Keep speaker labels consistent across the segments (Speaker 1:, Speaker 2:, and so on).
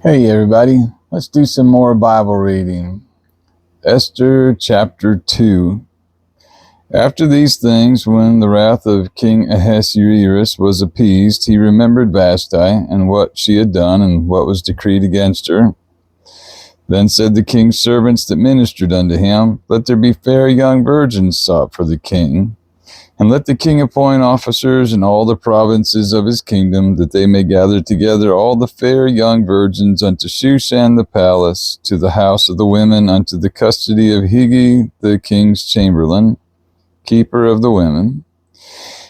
Speaker 1: Hey everybody, let's do some more Bible reading. Esther chapter 2. After these things, when the wrath of King Ahasuerus was appeased, he remembered Vashti and what she had done and what was decreed against her. Then said the king's servants that ministered unto him, Let there be fair young virgins sought for the king. And let the king appoint officers in all the provinces of his kingdom, that they may gather together all the fair young virgins unto Shushan the palace, to the house of the women, unto the custody of Higi the king's chamberlain, keeper of the women.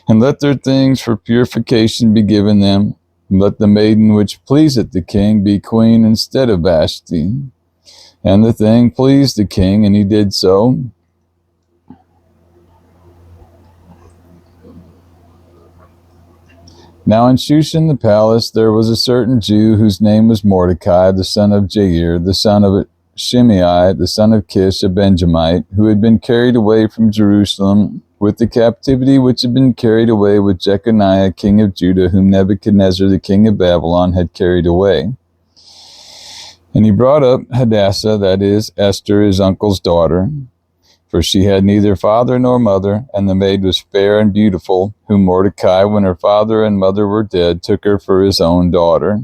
Speaker 1: And let their things for purification be given them. And let the maiden which pleaseth the king be queen instead of Vashti. And the thing pleased the king, and he did so. Now in Shushan the palace there was a certain Jew whose name was Mordecai, the son of Jair, the son of Shimei, the son of Kish, a Benjamite, who had been carried away from Jerusalem with the captivity which had been carried away with Jeconiah, king of Judah, whom Nebuchadnezzar, the king of Babylon, had carried away. And he brought up Hadassah, that is, Esther, his uncle's daughter, for she had neither father nor mother, and the maid was fair and beautiful, whom Mordecai, when her father and mother were dead, took her for his own daughter.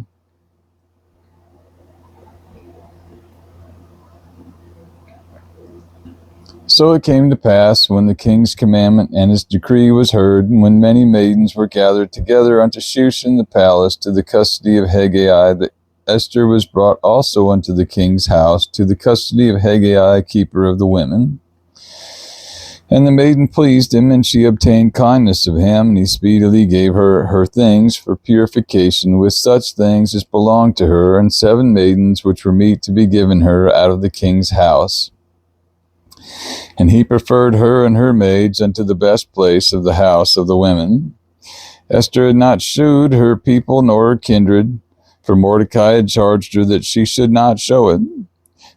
Speaker 1: So it came to pass, when the king's commandment and his decree was heard, and when many maidens were gathered together unto Shushan the palace, to the custody of Hegai, that Esther was brought also unto the king's house, to the custody of Hegai, keeper of the women. And the maiden pleased him, and she obtained kindness of him, and he speedily gave her her things for purification, with such things as belonged to her, and 7 maidens which were meet to be given her out of the king's house. And he preferred her and her maids unto the best place of the house of the women. Esther had not shewed her people nor her kindred, for Mordecai had charged her that she should not show it.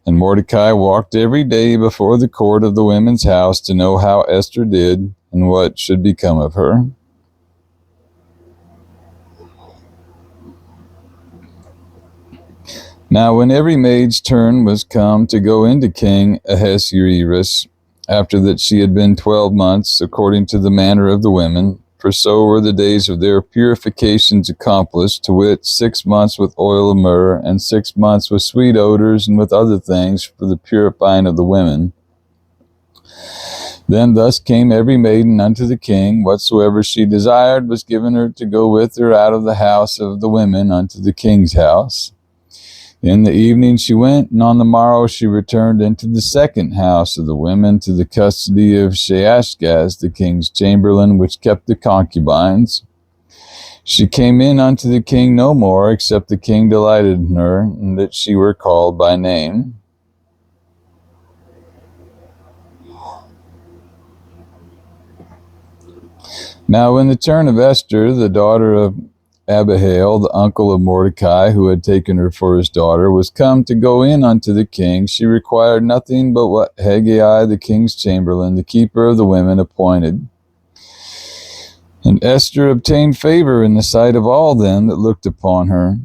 Speaker 1: And Mordecai walked every day before the court of the women's house to know how Esther did and what should become of her. Now when every maid's turn was come to go into King Ahasuerus, after that she had been 12 months, according to the manner of the women, for so were the days of their purifications accomplished, to wit, 6 months with oil of myrrh, and 6 months with sweet odors, and with other things for the purifying of the women. Then thus came every maiden unto the king, whatsoever she desired was given her to go with her out of the house of the women unto the king's house. In the evening she went, and on the morrow she returned into the second house of the women, to the custody of Shaashgaz, the king's chamberlain, which kept the concubines. She came in unto the king no more, except the king delighted in her, and that she were called by name. Now when the turn of Esther, the daughter of Abihail, the uncle of Mordecai, who had taken her for his daughter, was come to go in unto the king, she required nothing but what Hegai, the king's chamberlain, the keeper of the women, appointed. And Esther obtained favor in the sight of all them that looked upon her.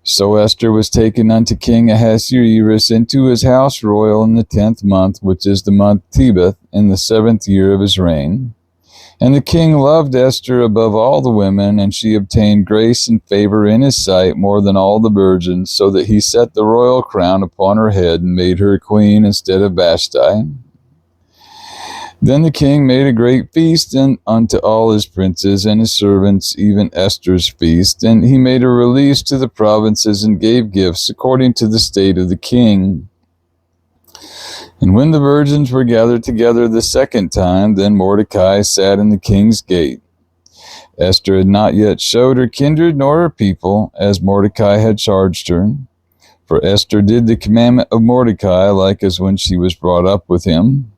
Speaker 1: So Esther was taken unto King Ahasuerus into his house royal in the 10th month, which is the month Tebeth, in the 7th year of his reign. And the king loved Esther above all the women, and she obtained grace and favor in his sight more than all the virgins, so that he set the royal crown upon her head and made her queen instead of Vashti. Then the king made a great feast unto all his princes and his servants, even Esther's feast, and he made a release to the provinces and gave gifts according to the state of the king. And when the virgins were gathered together the second time, then Mordecai sat in the king's gate. Esther had not yet showed her kindred nor her people, as Mordecai had charged her. For Esther did the commandment of Mordecai, like as when she was brought up with him.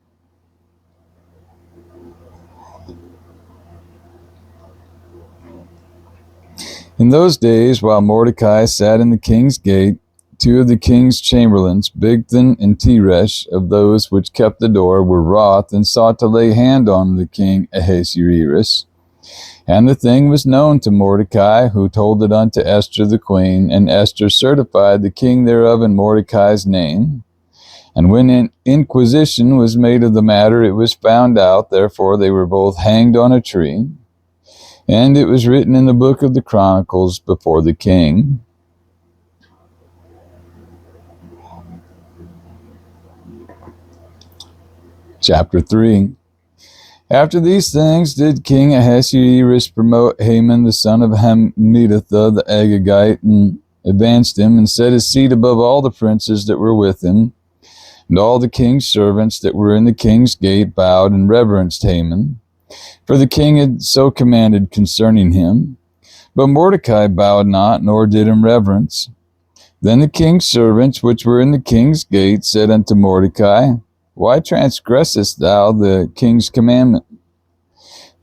Speaker 1: In those days, while Mordecai sat in the king's gate, 2 of the king's chamberlains, Bigthan and Teresh, of those which kept the door, were wroth, and sought to lay hand on the king Ahasuerus. And the thing was known to Mordecai, who told it unto Esther the queen, and Esther certified the king thereof in Mordecai's name. And when an inquisition was made of the matter, it was found out, therefore they were both hanged on a tree. And it was written in the book of the Chronicles before the king. Chapter 3. After these things did King Ahasuerus promote Haman the son of Hammedatha the Agagite, and advanced him, and set his seat above all the princes that were with him. And all the king's servants that were in the king's gate bowed and reverenced Haman, for the king had so commanded concerning him. But Mordecai bowed not, nor did him reverence. Then the king's servants which were in the king's gate said unto Mordecai, Why transgressest thou the king's commandment?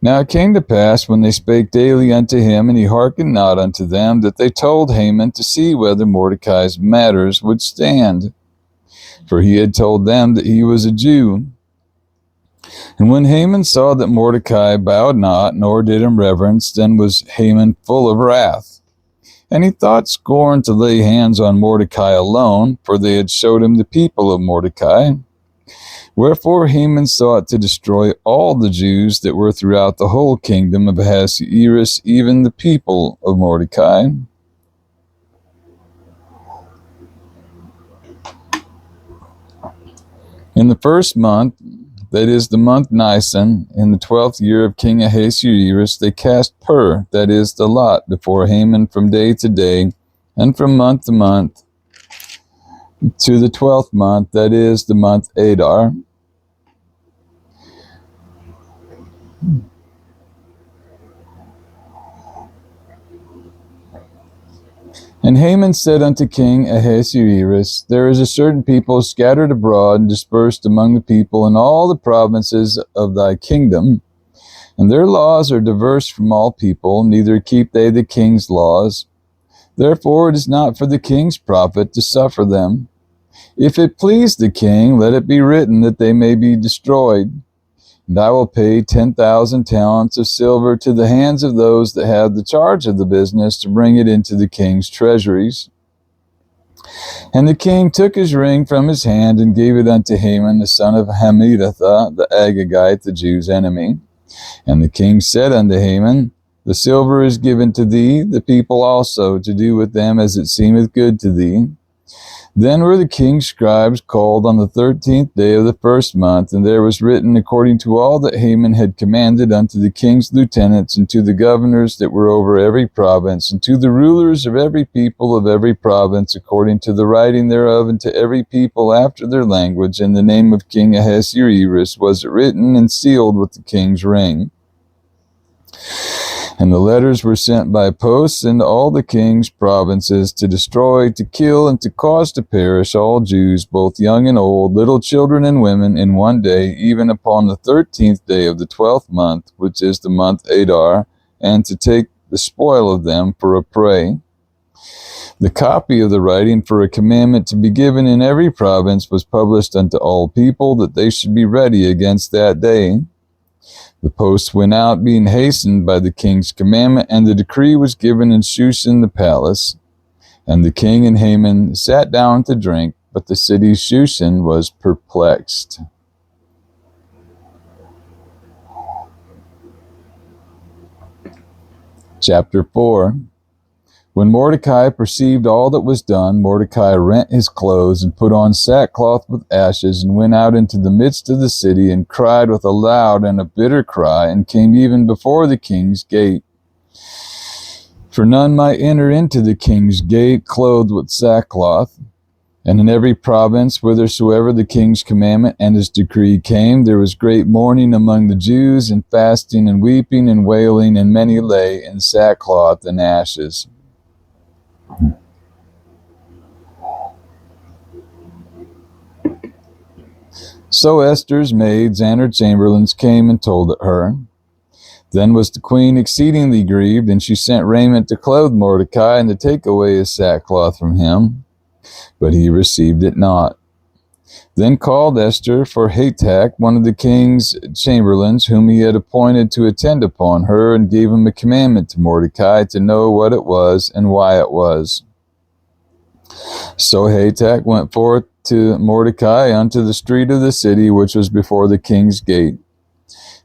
Speaker 1: Now it came to pass, when they spake daily unto him, and he hearkened not unto them, that they told Haman to see whether Mordecai's matters would stand. For he had told them that he was a Jew. And when Haman saw that Mordecai bowed not, nor did him reverence, then was Haman full of wrath. And he thought scorn to lay hands on Mordecai alone, for they had showed him the people of Mordecai. Wherefore Haman sought to destroy all the Jews that were throughout the whole kingdom of Ahasuerus, even the people of Mordecai. In the first month, that is the month Nisan, in the 12th year of King Ahasuerus, they cast pur, that is the lot, before Haman from day to day, and from month to month, to the 12th month, that is the month Adar. And Haman said unto King Ahasuerus, There is a certain people scattered abroad and dispersed among the people in all the provinces of thy kingdom, and their laws are diverse from all people, neither keep they the king's laws. Therefore it is not for the king's profit to suffer them. If it please the king, let it be written that they may be destroyed. And I will pay 10,000 talents of silver to the hands of those that have the charge of the business, to bring it into the king's treasuries. And the king took his ring from his hand, and gave it unto Haman the son of Hammedatha the Agagite, the Jews' enemy. And the king said unto Haman, The silver is given to thee, the people also, to do with them as it seemeth good to thee. Then were the king's scribes called on the 13th day of the first month, and there was written according to all that Haman had commanded unto the king's lieutenants, and to the governors that were over every province, and to the rulers of every people of every province, according to the writing thereof, and to every people after their language. In the name of King Ahasuerus was it written and sealed with the king's ring. And the letters were sent by posts into all the king's provinces, to destroy, to kill, and to cause to perish all Jews, both young and old, little children and women, in one day, even upon the 13th day of the 12th month, which is the month Adar, and to take the spoil of them for a prey. The copy of the writing for a commandment to be given in every province was published unto all people, that they should be ready against that day. The posts went out, being hastened by the king's commandment, and the decree was given in Shushan the palace. And the king and Haman sat down to drink, but the city Shushan was perplexed. Chapter 4. When Mordecai perceived all that was done, Mordecai rent his clothes, and put on sackcloth with ashes, and went out into the midst of the city, and cried with a loud and a bitter cry, and came even before the king's gate. For none might enter into the king's gate clothed with sackcloth. And in every province, whithersoever the king's commandment and his decree came, there was great mourning among the Jews, and fasting, and weeping, and wailing, and many lay in sackcloth and ashes. So Esther's maids and her chamberlains came and told it her. Then was the queen exceedingly grieved, and she sent raiment to clothe Mordecai, and to take away his sackcloth from him. But he received it not. Then called Esther for Hatak, one of the king's chamberlains, whom he had appointed to attend upon her, and gave him a commandment to Mordecai to know what it was and why it was. So Hatak went forth to Mordecai unto the street of the city, which was before the king's gate.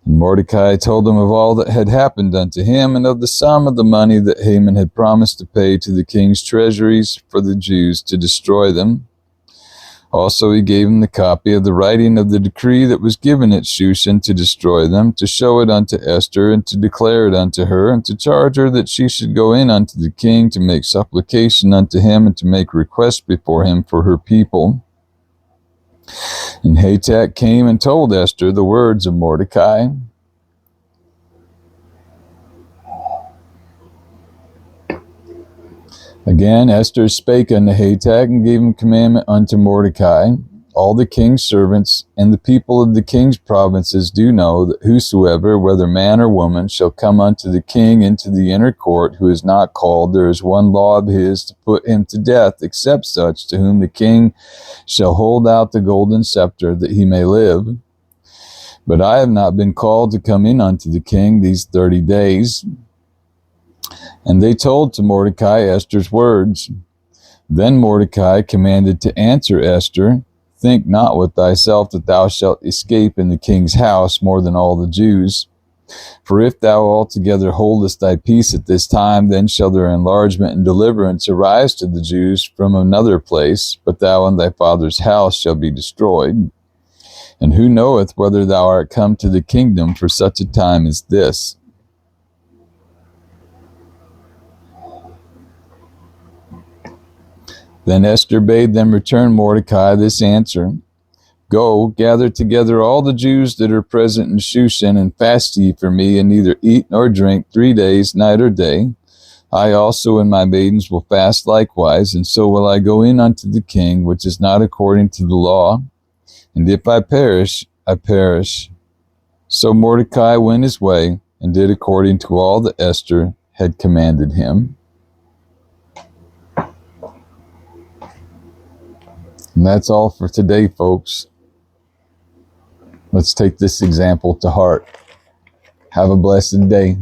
Speaker 1: And Mordecai told him of all that had happened unto him, and of the sum of the money that Haman had promised to pay to the king's treasuries for the Jews to destroy them. Also he gave him the copy of the writing of the decree that was given at Shushan to destroy them, to show it unto Esther, and to declare it unto her, and to charge her that she should go in unto the king to make supplication unto him, and to make request before him for her people. And Hatak came and told Esther the words of Mordecai. Again Esther spake unto Hatak, and gave him commandment unto Mordecai. All the king's servants and the people of the king's provinces do know that whosoever, whether man or woman, shall come unto the king into the inner court, who is not called, there is one law of his to put him to death, except such to whom the king shall hold out the golden scepter, that he may live. But I have not been called to come in unto the king these 30 days. And they told to Mordecai Esther's words. Then Mordecai commanded to answer Esther, Think not with thyself that thou shalt escape in the king's house more than all the Jews. For if thou altogether holdest thy peace at this time, then shall their enlargement and deliverance arise to the Jews from another place, but thou and thy father's house shall be destroyed. And who knoweth whether thou art come to the kingdom for such a time as this? Then Esther bade them return Mordecai this answer, Go, gather together all the Jews that are present in Shushan, and fast ye for me, and neither eat nor drink 3 days, night or day. I also and my maidens will fast likewise, and so will I go in unto the king, which is not according to the law. And if I perish, I perish. So Mordecai went his way, and did according to all that Esther had commanded him. And that's all for today, folks. Let's take this example to heart. Have a blessed day.